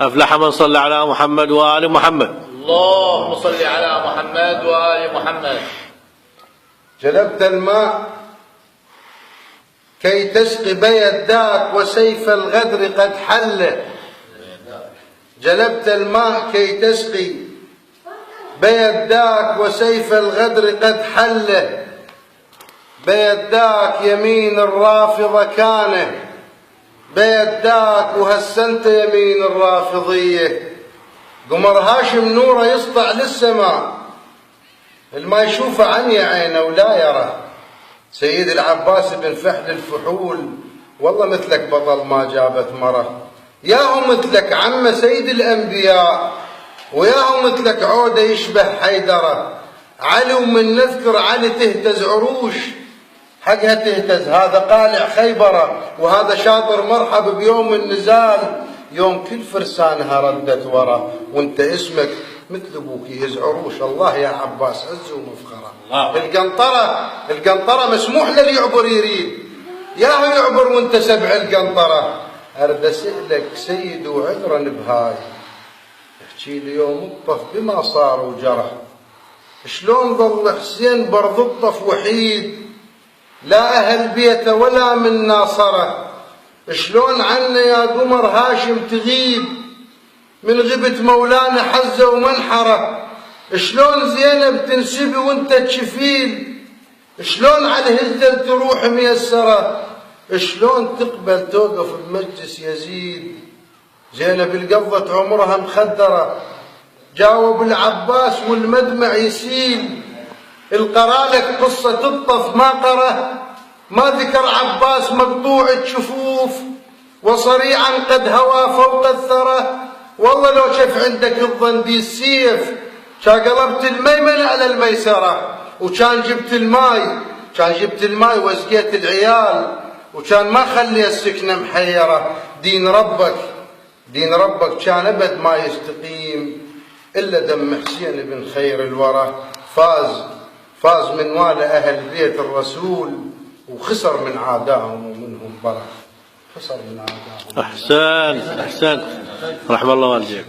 أفلح من صلى على محمد وآل محمد. اللهم صل على محمد وآل محمد. جلبت الماء كي تسقي بيداك وسيف الغدر قد حل. جلبت الماء كي تسقي بيداك وسيف الغدر قد حل. بيداك يمين الرافضة كان، بيداك وهسنت يمين الرافضية. قمر هاشم نوره يسطع للسماء، الما يشوفه عني عينه ولا يرى. سيد العباس بن فحل الفحول والله مثلك بطل ما جابت مره. ياهو مثلك عم سيد الأنبياء، وياهو مثلك عودة يشبه حيدرة. علي ومن نذكر علي تهتز عروش، حقها تهتز. هذا قالع خيبرة وهذا شاطر مرحب بيوم النزال، يوم كل فرسانها ردت ورا. وانت اسمك مثل ابوك يهز عروش. الله يا عباس عز ومفخرة. القنطرة مسموح للي يعبر يريد، ياهو يعبر وانت سبع القنطرة. ارد اسألك سيد وعذرا بهاي، احكي لي يوم الطف بما صار وجرى. شلون ظل حسين برض الطف وحيد، لا اهل بيته ولا من ناصره. شلون عنا يا قمر هاشم تغيب، من غبت مولانا حزه ومنحره. شلون زينب تنسبي وانت تشفيل، شلون على الهزل تروح ميسره. شلون تقبل توقف بمجلس يزيد، زينب القضت عمرها مخدره. جاوب العباس والمدمع يسيل، القرالك قصة الطف ما قره. ما ذكر عباس مقطوع الشفوف، وصريعا قد هوى فوق الثرى. والله لو شف عندك الظن دي السيف، كان قلبت الميمنة على الميسرة. وكان جبت الماي وسقيت العيال، وكان ما خلي السكنة محيرة. دين ربك كان أبد ما يستقيم إلا دم حسين بن خير الورى. فاز من والي أهل بيت الرسول، وخسر من عاداهم ومنهم برا. خسر من عاداهم. أحسن رحم الله والديك.